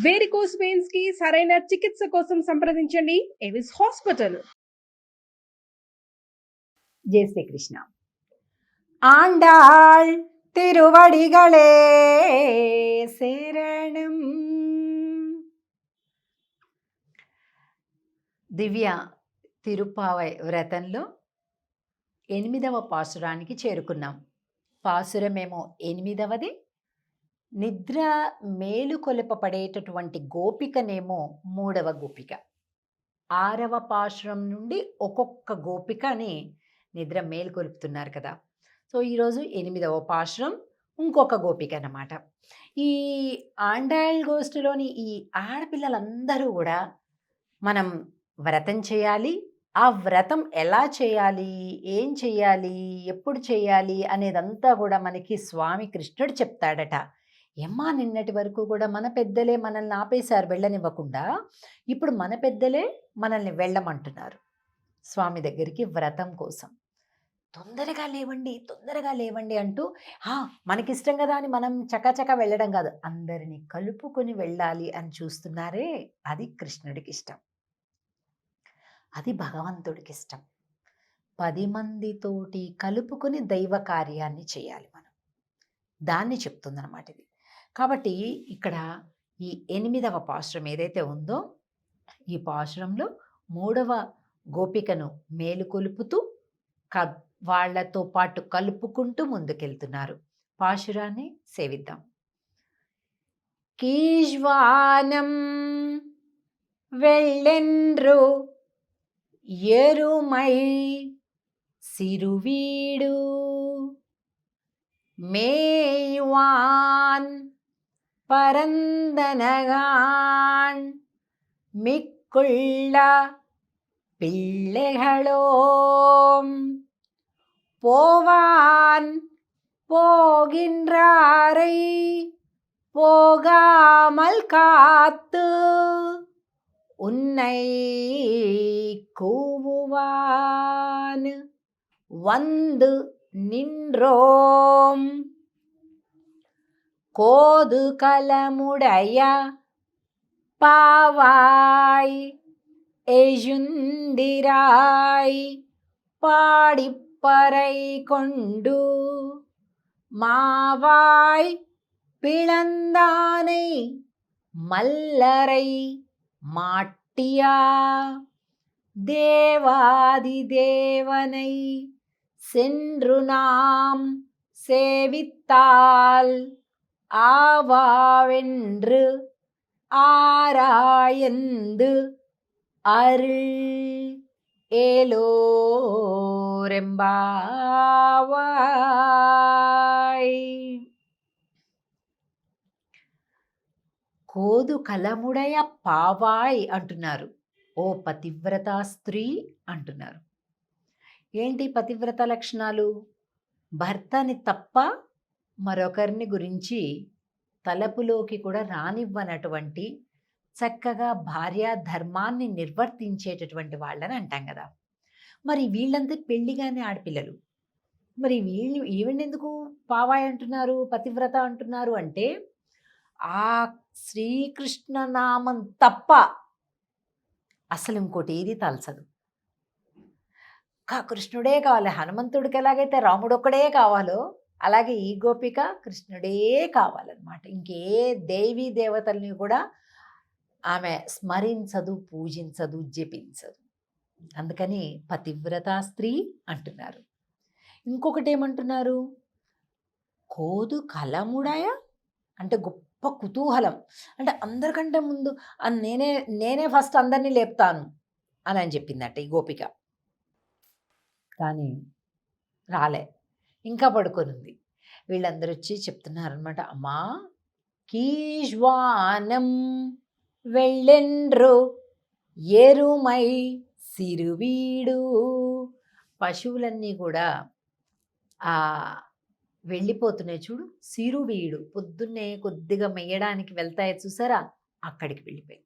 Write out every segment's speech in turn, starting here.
Varicose veins కి సరైన చికిత్స కోసం సంప్రదించండి ఎవిస్ హాస్పిటల్. జై శ్రీకృష్ణ. ఆండాళ్ తిరువడిగళే శరణం. దివ్య తిరుప్పావై వ్రతంలో 8వ పాసురానికి చేరుకున్నాం. పాసురమేమో 8వది. నిద్ర మేలుకొలపబడేటటువంటి గోపికనేమో 3వ గోపిక. 6వ పాశురం నుండి ఒక్కొక్క గోపికని నిద్ర మేలుకొలుపుతున్నారు కదా. సో ఈరోజు 8వ పాశురం ఇంకొక గోపిక అన్నమాట. ఈ ఆండాళ్ గోష్ఠిలోని ఈ ఆడపిల్లలందరూ కూడా మనం వ్రతం చేయాలి. ఆ వ్రతం ఎలా చేయాలి, ఏం చేయాలి, ఎప్పుడు చేయాలి అనేదంతా కూడా మనకి స్వామి కృష్ణుడు చెప్తాడట. ఏమ్మా, నిన్నటి వరకు కూడా మన పెద్దలే మనల్ని ఆపేశారు వెళ్ళనివ్వకుండా. ఇప్పుడు మన పెద్దలే మనల్ని వెళ్ళమంటున్నారు స్వామి దగ్గరికి వ్రతం కోసం. తొందరగా లేవండి, తొందరగా లేవండి అంటూ మనకిష్టం కదా అని మనం చకచక వెళ్ళడం కాదు, అందరినీ కలుపుకొని వెళ్ళాలి అని చూస్తున్నారే, అది కృష్ణుడికి ఇష్టం, అది భగవంతుడికి ఇష్టం. 10 మందితోటి కలుపుకొని దైవ కార్యాన్ని చేయాలి మనం, దాన్ని చెప్తుందన్నమాట ఇది. కాబట్టి ఇక్కడ ఈ 8వ పాశురం ఏదైతే ఉందో, ఈ పాశురంలో 3వ గోపికను మేలుకొలుపుతూ వాళ్లతో పాటు కలుపుకుంటూ ముందుకెళ్తున్నారు. పాశురాన్ని సేవిద్దాం. కీజ్వానం వెళ్ళెండ్రు ఎరుమై సిరువీడు మేయువాన్ பரந்தனகான் மிக்குள்ள பிள்ளைகளோம் போவான் போகின்றாரை போகாமல் காத்து உன்னை கூவுவான் வந்து நின்றோம் கோது கலமுடைய பாவாய் எஜுந்திராய் பாடிப்பறை கொண்டு மாவாய் பிளந்தானை மல்லரை மாட்டியா தேவாதி தேவனை சென்று நாம் சேவித்தால் ஆவாவென்று ஆராயந்து அருள் ఏలోరెంబావాయ్. కోదు కలముడయ పావాయ్ అంటున్నారు. ఓ పతివ్రత స్త్రీ అంటున్నారు. ఏంటి పతివ్రత లక్షణాలు? భర్తని తప్ప మరొకరిని గురించి తలపులోకి కూడా రానివ్వనటువంటి, చక్కగా భార్యా ధర్మాన్ని నిర్వర్తించేటటువంటి వాళ్ళని అంటాం కదా. మరి వీళ్ళంతా పెళ్లిగానే ఆడపిల్లలు, మరి ఈవెండెందుకు పావాయ్ అంటున్నారు, పతివ్రత అంటున్నారు అంటే, ఆ శ్రీకృష్ణ నామం తప్ప అసలు ఇంకోటి ఏది తలసదు. కృష్ణుడే కావాలి. హనుమంతుడికి ఎలాగైతే రాముడు ఒక్కడే కావాలో అలాగే ఈ గోపిక కృష్ణుడే కావాలన్నమాట. ఇంకే దేవీ దేవతల్ని కూడా ఆమె స్మరించదు, పూజించదు, జపించదు. అందుకని పతివ్రత స్త్రీ అంటున్నారు. ఇంకొకటి ఏమంటున్నారు? కోదు కలముడయ అంటే గొప్ప కుతూహలం, అంటే అందరికంటే ముందు నేనే ఫస్ట్ అందరినీ లేపుతాను అని చెప్పిందట ఈ గోపిక. కానీ రాలే, ఇంకా పడుకొనుంది. వీళ్ళందరూ వచ్చి చెప్తున్నారనమాట, అమ్మా కీజ్వానం వెళ్ళెండ్రు ఎరుమై సిరువీడు. పశువులన్నీ కూడా వెళ్ళిపోతున్నాయి చూడు, సిరువీడు. పొద్దున్నే కొద్దిగా మెయ్యడానికి వెళ్తాయి చూసారా, అక్కడికి వెళ్ళిపోయి.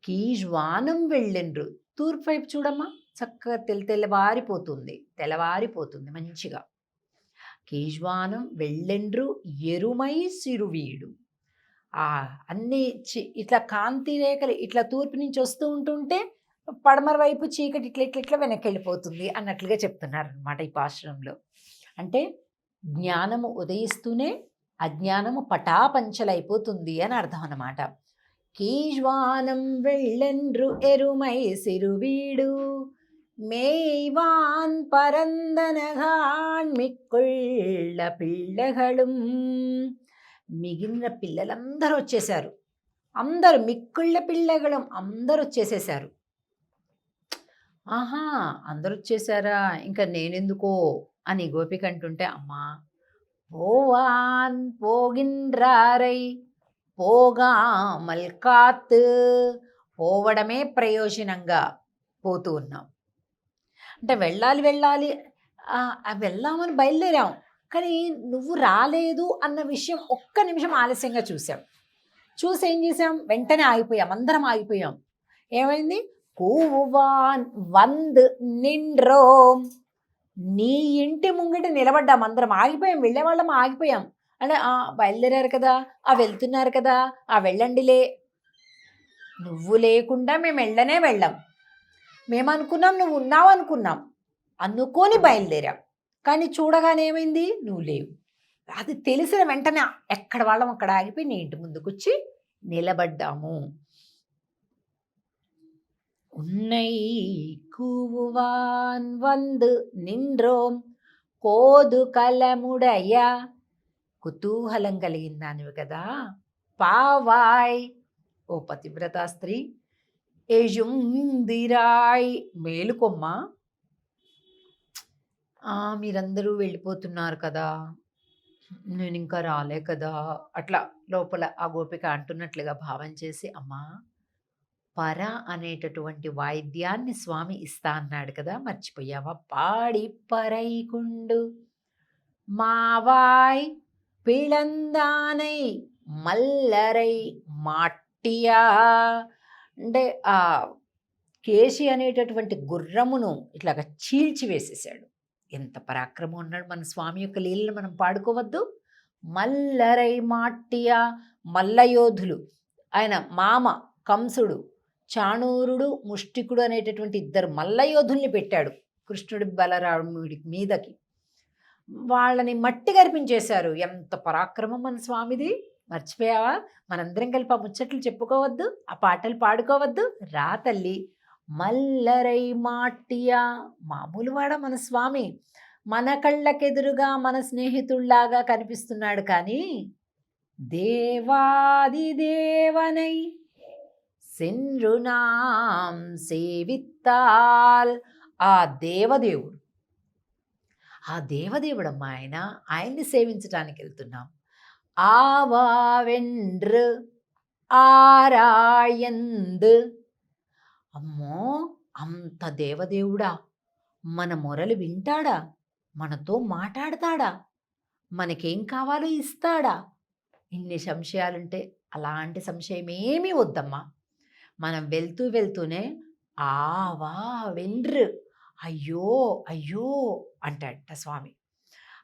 కీజ్వానం వెళ్ళెండ్రు, తూర్పు వైపు చూడమ్మా, చక్కగా తెల్లవారిపోతుంది మంచిగా. కీజ్వానం వెళ్ళెండ్రు ఎరుమై సిరువీడు. అన్ని ఇట్లా కాంతి రేఖలు ఇట్లా తూర్పు నుంచి వస్తూ ఉంటుంటే పడమర వైపు చీకటి ఇట్లా ఇట్లా ఇట్లా వెనక్కి వెళ్ళిపోతుంది అన్నట్లుగా చెప్తున్నారు అనమాట ఈ పాశ్రంలో. అంటే జ్ఞానము ఉదయిస్తూనే అజ్ఞానము పటాపంచలైపోతుంది అని అర్థం అన్నమాట. కీజ్వానం వెళ్ళెండ్రు ఎరుమై సిరువీడు మేయ్వాన్ పరందనగాన్ మిక్కుళ్ళ పిల్లగళం. మిగిలిన పిల్లలందరూ వచ్చేశారు. అందరూ మిక్కుళ్ళ పిల్లగళం అందరూ వచ్చేసేసారు. ఆహా, అందరూ వచ్చేసారా, ఇంకా నేనెందుకో అని గోపిక అంటుంటే, అమ్మా పోవాన్ పోగిన్రారై పోగామల్ కాత్, పోవడమే ప్రయోజనంగా పోతూ ఉన్నాం. అంటే వెళ్ళాలి వెళ్దామని బయలుదేరాం, కానీ నువ్వు రాలేదు అన్న విషయం ఒక్క నిమిషం ఆలస్యంగా చూసి ఏం చేసాం, వెంటనే ఆగిపోయాం, అందరం ఆగిపోయాం. ఏమైంది, కూవాన్ వంద్ నిండ్రోమ్, నీ ఇంటి ముంగిట నిలబడ్డాం, అందరం ఆగిపోయాం, వెళ్ళేవాళ్ళం ఆగిపోయాం. అంటే బయలుదేరారు కదా, వెళ్తున్నారు కదా, వెళ్ళండిలే. నువ్వు లేకుండా మేము వెళ్ళాం. మేమనుకున్నాం నువ్వు ఉన్నావు అనుకున్నాం, అనుకొని బయలుదేరాం. కానీ చూడగానే ఏమైంది, నువ్వు లేవు. అది తెలిసిన వెంటనే ఎక్కడ వాళ్ళం అక్కడ ఆగిపోయి నీ ఇంటి ముందుకు వచ్చి నిలబడ్డాము. ఉన్నై కూవాన్ వంద్ నిండ్రోం కోదు కలముడయ్య, కుతూహలం కలిగిందానివి కదా, పావాయ్ ఓ పతివ్రత స్త్రీ, ఎజుందిరాయ్ మేలుకొమ్మ, మీరందరూ వెళ్ళిపోతున్నారు కదా, నేను ఇంకా రాలే కదా, అట్లా లోపల ఆ గోపిక అంటున్నట్లుగా భావం చేసి, అమ్మా పర అనేటటువంటి వాయిద్యాన్ని స్వామి ఇస్తా అన్నాడు కదా, మర్చిపోయావా, పాడి పరైకుండు మావాయ్ పిళందానై మల్లరై మాట్టియా. అంటే ఆ కేశి అనేటటువంటి గుర్రమును ఇట్లాగా చీల్చివేసేసాడు. ఎంత పరాక్రమం ఉన్నాడు మన స్వామి యొక్క లీలను మనం పాడుకోవద్దు. మల్లరై మాట్టియా, మల్లయోధులు, ఆయన మామ కంసుడు, చాణూరుడు, ముష్టికుడు అనేటటువంటి ఇద్దరు మల్లయోధుల్ని పెట్టాడు కృష్ణుడి బలరాముడి మీదకి. వాళ్ళని మట్టి గర్పించేశారు. ఎంత పరాక్రమం మన స్వామిది, మర్చిపోయావా? మనందరం కలిపి ఆ ముచ్చట్లు చెప్పుకోవద్దు, ఆ పాటలు పాడుకోవద్దు? రా తల్లి. మల్లరై మాట్టియా, మామూలు వాడ మన స్వామి, మన కళ్ళకెదురుగా మన స్నేహితుల్లాగా కనిపిస్తున్నాడు, కానీ దేవాది దేవనై సెన్రునాం సేవిత్తాల్, ఆ దేవదేవుడమ్మా ఆయన్ని సేవించడానికి వెళ్తున్నాం. ఆవావెండ్రు ఆరాయంద్, అమ్మో అంత దేవదేవుడా, మన మొరలు వింటాడా, మనతో మాట్లాడతాడా, మనకేం కావాలో ఇస్తాడా? ఇన్ని సంశయాలుంటే అలాంటి సంశయం ఏమీ వద్దమ్మా. మనం వెళ్తూనే ఆవా వెండ్రు, అయ్యో అయ్యో అంటాడట స్వామి.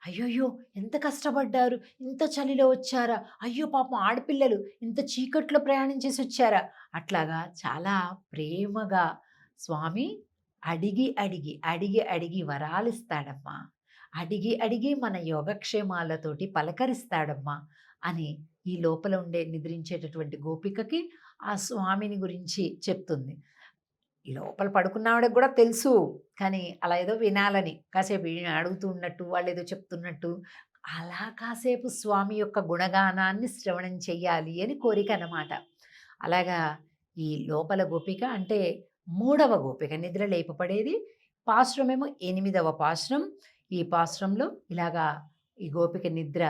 అయ్యోయ్యో ఎంత కష్టపడ్డారు, ఇంత చలిలో వచ్చారా, అయ్యో పాపం ఆడపిల్లలు ఇంత చీకట్లో ప్రయాణం చేసి వచ్చారా, అట్లాగా చాలా ప్రేమగా స్వామి అడిగి అడిగి అడిగి అడిగి వరాలిస్తాడమ్మా, అడిగి అడిగి మన యోగక్షేమాలతోటి పలకరిస్తాడమ్మా అని ఈ లోపల ఉండే నిద్రించేటటువంటి గోపికకి ఆ స్వామిని గురించి చెప్తుంది. ఈ లోపల పడుకున్నవాడికి కూడా తెలుసు, కానీ అలా ఏదో వినాలని కాసేపు అడుగుతూ ఉన్నట్టు, వాళ్ళు ఏదో చెప్తున్నట్టు అలా కాసేపు స్వామి యొక్క గుణగానాన్ని శ్రవణం చెయ్యాలి అని కోరిక అన్నమాట. అలాగా ఈ లోపల గోపిక అంటే 3వ గోపిక, నిద్ర లేపబడేది. పాశ్రమేమో 8వ పాశ్రం. ఈ పాశ్రంలో ఇలాగా ఈ గోపిక నిద్ర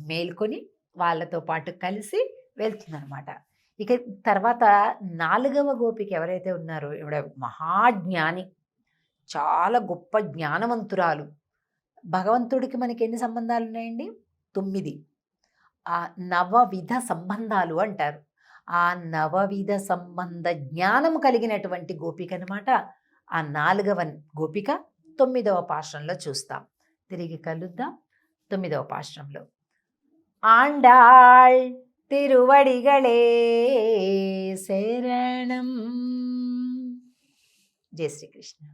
మేల్కొని వాళ్ళతో పాటు కలిసి వెళ్తుందన్నమాట. ఇక తర్వాత 4వ గోపిక ఎవరైతే ఉన్నారో, ఈవిడ మహాజ్ఞాని, చాలా గొప్ప జ్ఞానవంతురాలు. భగవంతుడికి మనకి ఎన్ని సంబంధాలు ఉన్నాయండి? 9. ఆ నవవిధ సంబంధాలు అంటారు. ఆ నవవిధ సంబంధ జ్ఞానం కలిగినటువంటి గోపిక అనమాట. ఆ 4వ గోపిక 9వ పాశ్రంలో చూస్తాం. తిరిగి కలుద్దాం 9వ పాశ్రంలో. ఆండాళ్ తిరువడిగళే శరణం. జై శ్రీకృష్ణ.